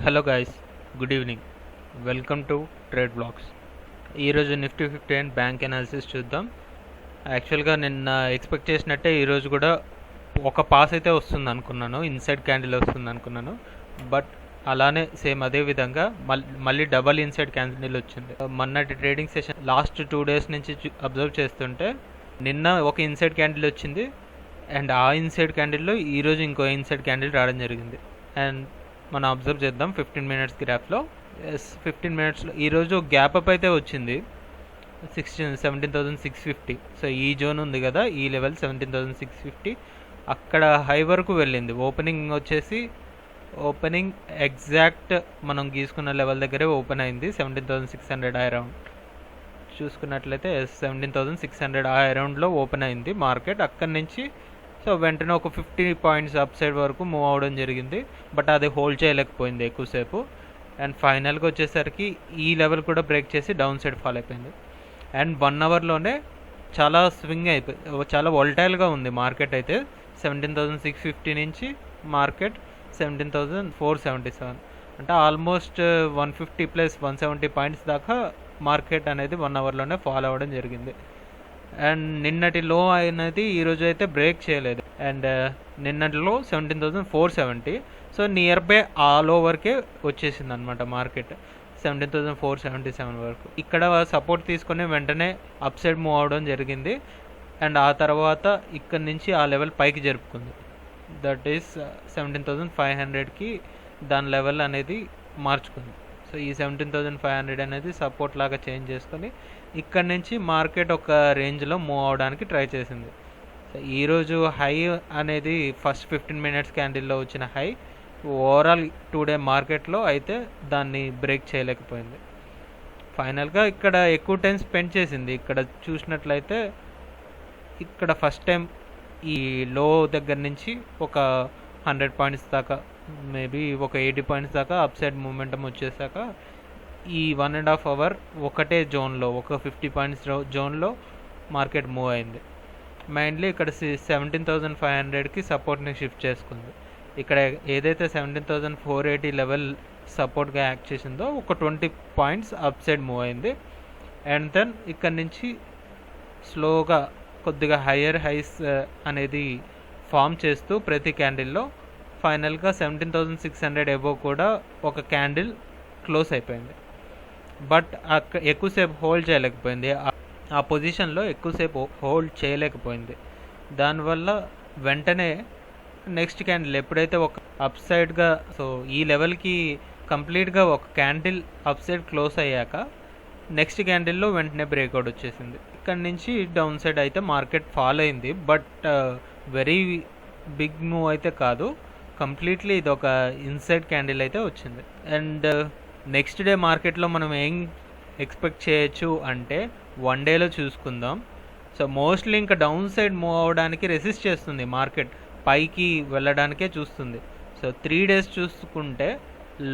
Hello guys, good evening. Welcome to trade blogs. ఈరోజు Nifty 50 and bank analysis చూద్దాం. యాక్చువల్గా నిన్న ఎక్స్పెక్ట్ చేసినట్టే ఈరోజు కూడా ఒక పాస్ అయితే వస్తుంది అనుకున్నాను, ఇన్సైడ్ క్యాండిల్ వస్తుంది అనుకున్నాను. బట్ అలానే సేమ్ అదే విధంగా మళ్ళీ డబల్ ఇన్సైడ్ క్యాండిల్ వచ్చింది. మొన్నటి ట్రేడింగ్ సెషన్ లాస్ట్ 2 days నుంచి అబ్జర్వ్ చేస్తుంటే నిన్న ఒక ఇన్సైడ్ క్యాండిల్ వచ్చింది అండ్ ఆ ఇన్సైడ్ క్యాండిల్లో ఈరోజు ఇంకో ఇన్సైడ్ క్యాండిల్ రావడం జరిగింది. అండ్ మనం అబ్జర్వ్ చేద్దాం 15 minutes గ్రాఫ్లో. 15 minutesలో ఈరోజు గ్యాప్ అప్ అయితే వచ్చింది 17,650. సో ఈ జోన్ ఉంది కదా, ఈ లెవెల్ 17,650 అక్కడ హై వరకు వెళ్ళింది. ఓపెనింగ్ ఎగ్జాక్ట్ మనం గీసుకున్న లెవెల్ దగ్గరే ఓపెన్ అయింది. 17,600 అరౌండ్ చూసుకున్నట్లయితే 17,600 అరౌండ్లో ఓపెన్ అయింది మార్కెట్. అక్కడి నుంచి సో వెంటనే ఒక 50 points అప్ సైడ్ వరకు మూవ్ అవ్వడం జరిగింది. బట్ అది హోల్డ్ చేయలేకపోయింది ఎక్కువసేపు. అండ్ ఫైనల్గా వచ్చేసరికి ఈ లెవెల్ కూడా బ్రేక్ చేసి డౌన్ సైడ్ ఫాల్ అయిపోయింది. అండ్ 1 hourలోనే చాలా స్వింగ్ అయిపోయి చాలా వాలటైల్గా ఉంది మార్కెట్. అయితే 17,650 నుంచి మార్కెట్ 17,477, అంటే ఆల్మోస్ట్ 150 + 170 points దాకా మార్కెట్ అనేది 1 hourలోనే ఫాల్ అవ్వడం జరిగింది. అండ్ నిన్నటి లో అనేది ఈరోజు అయితే బ్రేక్ చేయలేదు. అండ్ నిన్నటిలో 17,470, సో నియర్ బై ఆ లో వరకే వచ్చేసింది అనమాట మార్కెట్ 17,477 వరకు. ఇక్కడ సపోర్ట్ తీసుకొని వెంటనే అప్ సైడ్ మూవ్ అవడం జరిగింది. అండ్ ఆ తర్వాత ఇక్కడ నుంచి ఆ లెవెల్ పైకి జరుపుకుంది. దట్ ఈస్ 17,500కి దాని లెవెల్ అనేది మార్చుకుంది. సో ఈ 17,500 అనేది సపోర్ట్ లాగా చేంజ్ చేసుకొని ఇక్కడ నుంచి మార్కెట్ ఒక రేంజ్లో మూవ్ అవడానికి ట్రై చేసింది. సో ఈరోజు హై అనేది ఫస్ట్ 15 minutes క్యాండిల్లో వచ్చిన హై ఓవరాల్ 2 day మార్కెట్లో అయితే దాన్ని బ్రేక్ చేయలేకపోయింది. ఫైనల్గా ఇక్కడ ఎక్కువ టైం స్పెండ్ చేసింది. ఇక్కడ చూసినట్లయితే ఇక్కడ ఫస్ట్ టైం ఈ లో దగ్గర నుంచి ఒక 100 points దాకా, మేబీ ఒక 80 points దాకా అప్ సైడ్ మూమెంటం వచ్చేసాక ఈ 1.5 hour ఒకటే జోన్లో, ఒక 50 points జోన్లో మార్కెట్ మూవ్ అయింది. మైండ్లీ ఇక్కడ 17,500కి సపోర్ట్ని షిఫ్ట్ చేసుకుంది. ఇక్కడ ఏదైతే 17,480 లెవెల్ సపోర్ట్గా యాక్ట్ చేసిందో ఒక 20 points అప్ సైడ్ మూవ్ అయింది. అండ్ దెన్ ఇక్కడ నుంచి స్లోగా కొద్దిగా హయ్యర్ హైస్ అనేది ఫామ్ చేస్తూ ప్రతి క్యాండిల్లో ఫైనల్గా 17,600 అబోవ్ కూడా ఒక క్యాండిల్ క్లోజ్ అయిపోయింది. బట్ ఎక్కువసేపు హోల్డ్ చేయలేకపోయింది. ఆ పొజిషన్లో ఎక్కువసేపు హోల్డ్ చేయలేకపోయింది. దానివల్ల వెంటనే నెక్స్ట్ క్యాండిల్ ఎప్పుడైతే ఒక అప్ సైడ్గా, సో ఈ లెవెల్కి కంప్లీట్గా ఒక క్యాండిల్ అప్ సైడ్ క్లోజ్ అయ్యాక నెక్స్ట్ క్యాండిల్లో వెంటనే బ్రేక్అవుట్ వచ్చేసింది. ఇక్కడ నుంచి డౌన్ సైడ్ అయితే మార్కెట్ ఫాల్ అయింది. బట్ వెరీ బిగ్ మూవ్ అయితే కాదు, కంప్లీట్లీ ఇది ఒక ఇన్సైడ్ క్యాండిల్ అయితే వచ్చింది. అండ్ నెక్స్ట్ డే మార్కెట్లో మనం ఏం ఎక్స్పెక్ట్ చేయొచ్చు అంటే 1 dayలో చూసుకుందాం. సో మోస్ట్లీ ఇంకా డౌన్ సైడ్ మూవ్ అవ్వడానికి రెసిస్ట్ చేస్తుంది మార్కెట్, పైకి వెళ్ళడానికే చూస్తుంది. సో 3 days చూసుకుంటే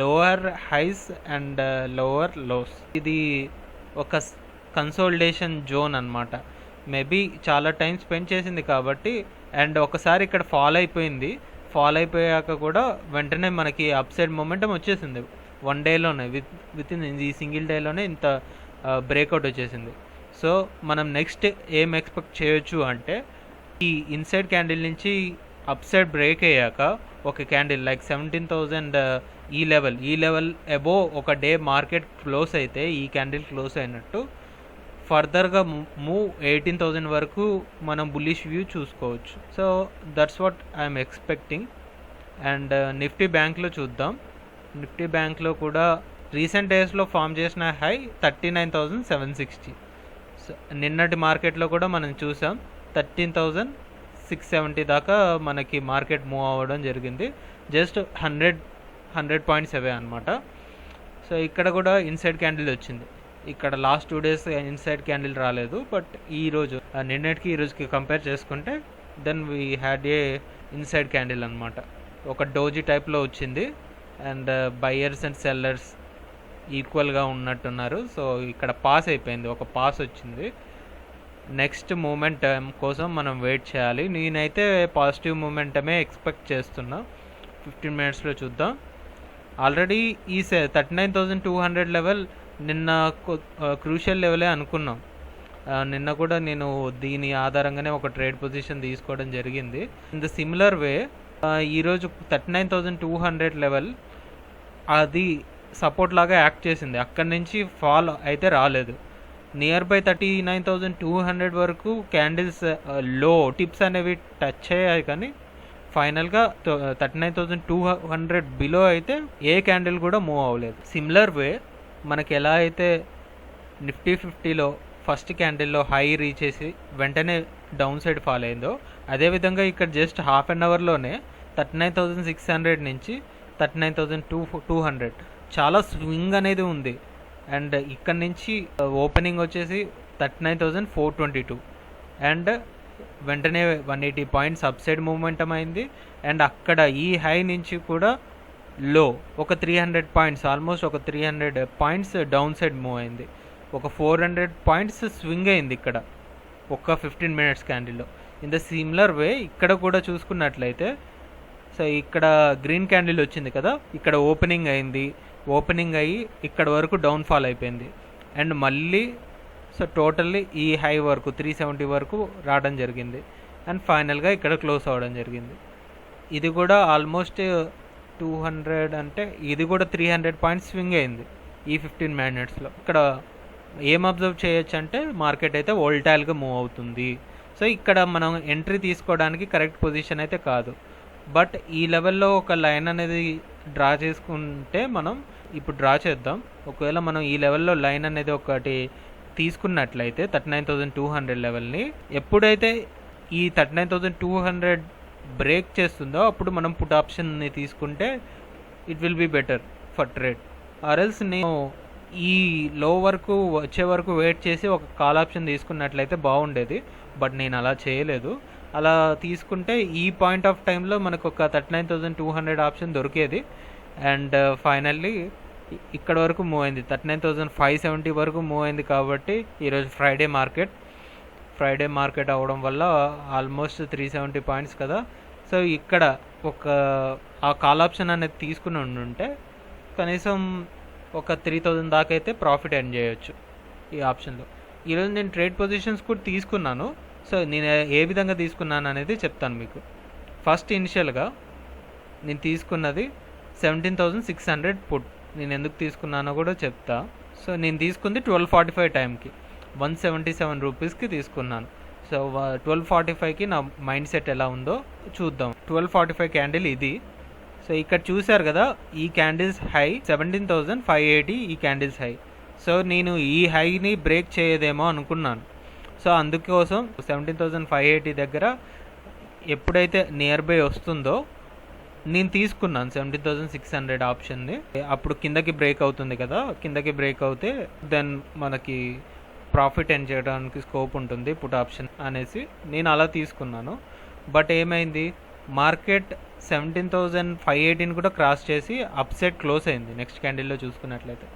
lower highs and lower lows, ఇది ఒక కన్సోలిడేషన్ జోన్ అనమాట. మేబీ చాలా టైం స్పెండ్ చేసింది కాబట్టి. అండ్ ఒకసారి ఇక్కడ ఫాల్ అయిపోయాక కూడా వెంటనే మనకి అప్ సైడ్ మొమెంటం వచ్చేసింది 1 dayలోనే, విత్ ఇన్ ఈ సింగిల్ డేలోనే ఇంత బ్రేక్అవుట్ వచ్చేసింది. సో మనం నెక్స్ట్ ఏం ఎక్స్పెక్ట్ చేయొచ్చు అంటే ఈ ఇన్సైడ్ క్యాండిల్ నుంచి అప్ సైడ్ బ్రేక్ అయ్యాక ఒక క్యాండిల్ లైక్ 17,000 ఈ లెవెల్ అబోవ్ ఒక డే మార్కెట్ క్లోజ్ అయితే ఈ క్యాండిల్ క్లోజ్ అయినట్టు ఫర్దర్గా మూవ్ 18,000 వరకు మనం బుల్లిష్ వ్యూ చూసుకోవచ్చు. So that's what I'm expecting. And Nifty బ్యాంక్లో చూద్దాం. నిఫ్టీ బ్యాంక్లో కూడా రీసెంట్ డేస్లో ఫామ్ చేసిన హై 39,760. సో నిన్నటి మార్కెట్లో కూడా మనం చూసాం 13,670 దాకా మనకి మార్కెట్ మూవ్ అవ్వడం జరిగింది. జస్ట్ 100 points అవే అనమాట. సో ఇక్కడ కూడా ఇన్సైడ్ క్యాండిల్ వచ్చింది. ఇక్కడ లాస్ట్ 2 days ఇన్సైడ్ క్యాండిల్ రాలేదు. బట్ ఈరోజు నిన్నటికి ఈరోజుకి కంపేర్ చేసుకుంటే then we had a inside candle అనమాట. ఒక డోజీ టైప్లో వచ్చింది. అండ్ బయ్యర్స్ అండ్ సెల్లర్స్ ఈక్వల్గా ఉన్నట్టున్నారు. సో ఇక్కడ పాస్ అయిపోయింది, ఒక పాస్ వచ్చింది. నెక్స్ట్ మూమెంటం కోసం మనం వెయిట్ చేయాలి. నేనైతే పాజిటివ్ మూమెంటమే ఎక్స్పెక్ట్ చేస్తున్నా. 15 minutesలో చూద్దాం. ఆల్రెడీ ఈ 39,200 లెవెల్ నిన్న క్రూషియల్ లెవెలే అనుకున్నాం. నిన్న కూడా నేను దీని ఆధారంగానే ఒక ట్రేడ్ పొజిషన్ తీసుకోవడం జరిగింది. ఇన్ ద సిమిలర్ వే ఈరోజు 39,200 లెవెల్ అది సపోర్ట్ లాగా యాక్ట్ చేసింది. అక్కడి నుంచి ఫాల్ అయితే రాలేదు. నియర్ బై 39,200 వరకు క్యాండిల్స్ లో టిప్స్ అనేవి టచ్ అయ్యాయి, కానీ ఫైనల్గా 39,200 బిలో అయితే ఏ క్యాండిల్ కూడా మూవ్ అవ్వలేదు. సిమిలర్ వే మనకి ఎలా అయితే నిఫ్టీ 50లో ఫస్ట్ క్యాండిల్లో హై రీచ్ చేసి వెంటనే డౌన్ సైడ్ ఫాల్ అయిందో, అదేవిధంగా ఇక్కడ జస్ట్ హాఫ్ అన్ అవర్లోనే 39,600 నుంచి 39,200 చాలా స్వింగ్ అనేది ఉంది. అండ్ ఇక్కడ నుంచి ఓపెనింగ్ వచ్చేసి 39,422 అండ్ వెంటనే 180 పాయింట్స్ అప్ సైడ్ మూమెంటం అయింది. అండ్ అక్కడ ఈ హై నుంచి కూడా లో ఒక 300 పాయింట్స్, ఆల్మోస్ట్ ఒక 300 పాయింట్స్ డౌన్ సైడ్ మూవ్ అయింది. ఒక 400 పాయింట్స్ స్వింగ్ అయింది ఇక్కడ ఒక 15 మినిట్స్ క్యాండిల్లో. ఇన్ ద సిమిలర్ వే ఇక్కడ కూడా చూసుకున్నట్లయితే, సో ఇక్కడ గ్రీన్ క్యాండిల్ వచ్చింది కదా, ఇక్కడ ఓపెనింగ్ అయింది. ఓపెనింగ్ అయ్యి ఇక్కడ వరకు డౌన్ ఫాల్ అయిపోయింది. అండ్ మళ్ళీ సో టోటల్లీ ఈ హై వరకు 370 వరకు రావడం జరిగింది. అండ్ ఫైనల్గా ఇక్కడ క్లోజ్ అవ్వడం జరిగింది. ఇది కూడా ఆల్మోస్ట్ 200 అంటే ఇది కూడా 300 పాయింట్స్ స్వింగ్ అయింది ఈ 15 మినిట్స్లో. ఇక్కడ ఏం అబ్జర్వ్ చేయొచ్చు అంటే మార్కెట్ అయితే వోల్టాయిల్గా మూవ్ అవుతుంది. సో ఇక్కడ మనం ఎంట్రీ తీసుకోవడానికి కరెక్ట్ పొజిషన్ అయితే కాదు. బట్ ఈ లెవెల్లో ఒక లైన్ అనేది డ్రా చేసుకుంటే మనం ఇప్పుడు డ్రా చేద్దాం. ఒకవేళ మనం ఈ లెవెల్లో లైన్ అనేది ఒకటి తీసుకున్నట్లయితే 39,200 లెవెల్ని, ఎప్పుడైతే ఈ 39,200 బ్రేక్ చేస్తుందో అప్పుడు మనం పుట్ ఆప్షన్ని తీసుకుంటే it will be better for trade. ఆర్ఎల్స్ నేను ఈ లో వరకు వచ్చే వరకు వెయిట్ చేసి ఒక కాల్ ఆప్షన్ తీసుకున్నట్లయితే బాగుండేది. బట్ నేను అలా చేయలేదు. అలా తీసుకుంటే ఈ పాయింట్ ఆఫ్ టైంలో మనకు ఒక 39,200 ఆప్షన్ దొరికేది. అండ్ ఫైనల్లీ ఇక్కడ వరకు మూవ్ అయింది, 39,570 వరకు మూవ్ అయింది. కాబట్టి ఈరోజు ఫ్రైడే మార్కెట్ అవ్వడం వల్ల ఆల్మోస్ట్ 370 పాయింట్స్ కదా. సో ఇక్కడ ఒక ఆ కాల్ ఆప్షన్ అనేది తీసుకుని ఉండుంటే కనీసం ఒక 3,000 దాకా అయితే ప్రాఫిట్ ఎర్న్ చేయొచ్చు ఈ ఆప్షన్లో. ఈరోజు నేను ట్రేడ్ పొజిషన్స్ కూడా తీసుకున్నాను. సో నేను ఏ విధంగా తీసుకున్నాను అనేది చెప్తాను మీకు. ఫస్ట్ ఇనిషియల్గా నేను తీసుకున్నది 17,600 పుట్. నేను ఎందుకు తీసుకున్నానో కూడా చెప్తా. సో నేను తీసుకుంది 12:45 టైంకి 177 రూపీస్కి తీసుకున్నాను. సో 12:45కి నా మైండ్ సెట్ ఎలా ఉందో చూద్దాం. 12:45 క్యాండిల్ ఇది. సో ఇక్కడ చూశారు కదా, ఈ క్యాండిల్స్ హై 17,580, ఈ క్యాండిల్స్ హై. సో నేను ఈ హైని బ్రేక్ చేయదేమో అనుకున్నాను. సో అందుకోసం 17,580 దగ్గర ఎప్పుడైతే నియర్ బై వస్తుందో నేను తీసుకున్నాను 17,600 ఆప్షన్ని. అప్పుడు కిందకి బ్రేక్ అవుతుంది కదా, కిందకి బ్రేక్ అవుతే దెన్ మనకి ప్రాఫిట్ ఎర్న్ చేయడానికి స్కోప్ ఉంటుంది పుట్ ఆప్షన్ అనేసి నేను అలా తీసుకున్నాను. బట్ ఏమైంది, మార్కెట్ 17,518 కూడా క్రాస్ చేసి అప్ సైడ్ క్లోజ్ అయింది నెక్స్ట్ క్యాండిల్లో చూసుకున్నట్లయితే.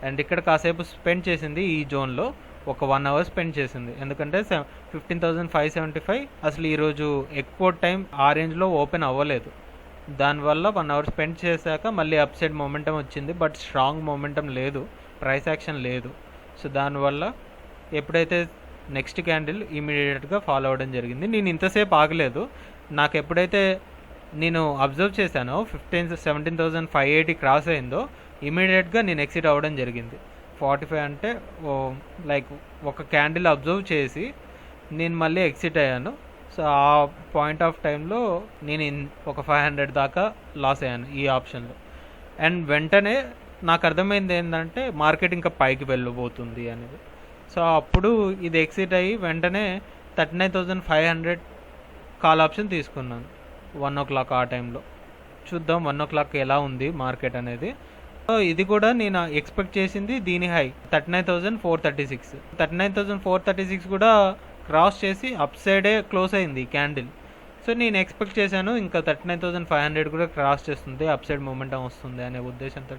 అండ్ ఇక్కడ కాసేపు స్పెండ్ చేసింది ఈ జోన్లో, ఒక 1 అవర్ స్పెండ్ చేసింది. ఎందుకంటే 15,575 అసలు ఈరోజు ఎక్కువ టైం ఆ రేంజ్లో ఓపెన్ అవ్వలేదు. దానివల్ల 1 అవర్ స్పెండ్ చేశాక మళ్ళీ అప్ సైడ్ మొమెంటం వచ్చింది. బట్ స్ట్రాంగ్ మొమెంటం లేదు, ప్రైస్ యాక్షన్ లేదు. సో దానివల్ల ఎప్పుడైతే నెక్స్ట్ క్యాండిల్ ఇమీడియట్గా ఫాలో అవ్వడం జరిగింది. నేను ఇంతసేపు ఆగలేదు. నాకు ఎప్పుడైతే నేను అబ్జర్వ్ చేశానో 17,580 క్రాస్ అయిందో ఇమీడియట్గా నేను ఎక్సిట్ అవ్వడం జరిగింది. 45 అంటే లైక్ ఒక క్యాండిల్ అబ్జర్వ్ చేసి నేను మళ్ళీ ఎక్సిట్ అయ్యాను. సో ఆ పాయింట్ ఆఫ్ టైంలో నేను ఒక 500 దాకా లాస్ అయ్యాను ఈ ఆప్షన్లో. అండ్ వెంటనే నాకు అర్థమైంది ఏంటంటే మార్కెట్ ఇంకా పైకి వెళ్ళబోతుంది అనేది. సో అప్పుడు ఇది ఎక్సిట్ అయ్యి వెంటనే 39,500 కాల్ ఆప్షన్ తీసుకున్నాను 1 o'clock ఆ టైంలో. చూద్దాం 1 o'clock ఎలా ఉంది మార్కెట్ అనేది. సో ఇది కూడా నేను ఎక్స్పెక్ట్ చేసింది దీని హై 39,436. 39,436 కూడా క్రాస్ చేసి అప్ సైడే క్లోజ్ అయింది క్యాండిల్. సో నేను ఎక్స్పెక్ట్ చేశాను ఇంకా 39,500 కూడా క్రాస్ చేస్తుంది, అప్ సైడ్ మూమెంటం వస్తుంది అనే ఉద్దేశంతో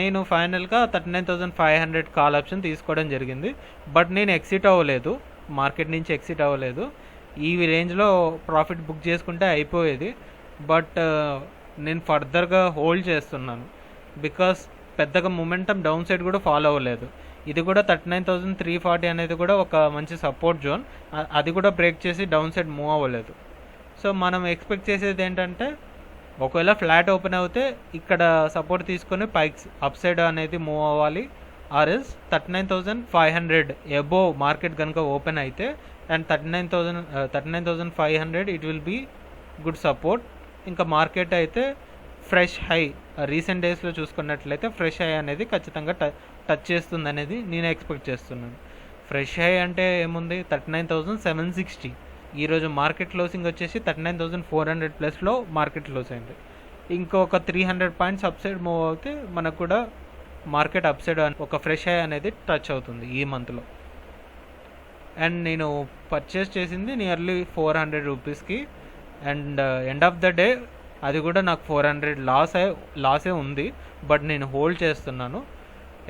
నేను ఫైనల్గా 39,500 కాల్ ఆప్షన్ తీసుకోవడం జరిగింది. బట్ నేను ఎక్సిట్ అవ్వలేదు, మార్కెట్ నుంచి ఎక్సిట్ అవ్వలేదు. ఈ రేంజ్లో ప్రాఫిట్ బుక్ చేసుకుంటే అయిపోయేది. బట్ నేను ఫర్దర్గా హోల్డ్ చేస్తున్నాను. బికాస్ పెద్దగా మొమెంటం డౌన్ సైడ్ కూడా ఫాలో అవ్వలేదు. ఇది కూడా 39,340 అనేది కూడా ఒక మంచి సపోర్ట్ జోన్, అది కూడా బ్రేక్ చేసి డౌన్ సైడ్ మూవ్ అవ్వలేదు. సో మనం ఎక్స్పెక్ట్ చేసేది ఏంటంటే ఒకవేళ ఫ్లాట్ ఓపెన్ అవుతే ఇక్కడ సపోర్ట్ తీసుకొని పైకి అప్ సైడ్ అనేది మూవ్ అవ్వాలి. ఆర్ఎస్ 39,500 అబోవ్ మార్కెట్ కనుక ఓపెన్ అయితే and 39,500 it will be good support. ఇంకా మార్కెట్ అయితే ఫ్రెష్ హై రీసెంట్ డేస్లో చూసుకున్నట్లయితే ఫ్రెష్ హై అనేది ఖచ్చితంగా టచ్ చేస్తుంది అనేది నేను ఎక్స్పెక్ట్ చేస్తున్నాను. ఫ్రెష్ హై అంటే ఏముంది, 39,760. ఈరోజు మార్కెట్ క్లోజింగ్ వచ్చేసి 39,400 ప్లస్లో మార్కెట్ క్లోజ్ అయింది. ఇంకొక 300 పాయింట్స్ అప్ సైడ్ మూవ్ అవుతే మనకు కూడా మార్కెట్ అప్ సైడ్ ఒక ఫ్రెష్ హై అనేది టచ్ అవుతుంది ఈ మంత్లో. అండ్ నేను పర్చేస్ చేసింది నియర్లీ 400 రూపీస్కి and end of the day అది కూడా నాకు 400 లాసే ఉంది. బట్ నేను హోల్డ్ చేస్తున్నాను,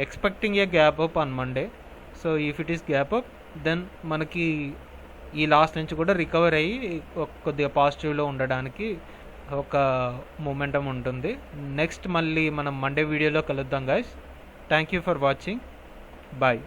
expecting a gap up on Monday. So if it is gap up then మనకి ఈ లాస్ నుంచి కూడా రికవర్ అయ్యి కొద్దిగా పాజిటివ్లో ఉండడానికి ఒక మొమెంటం ఉంటుంది. నెక్స్ట్ మళ్ళీ మనం మండే వీడియోలో కలుద్దాం guys. Thank you for watching. Bye.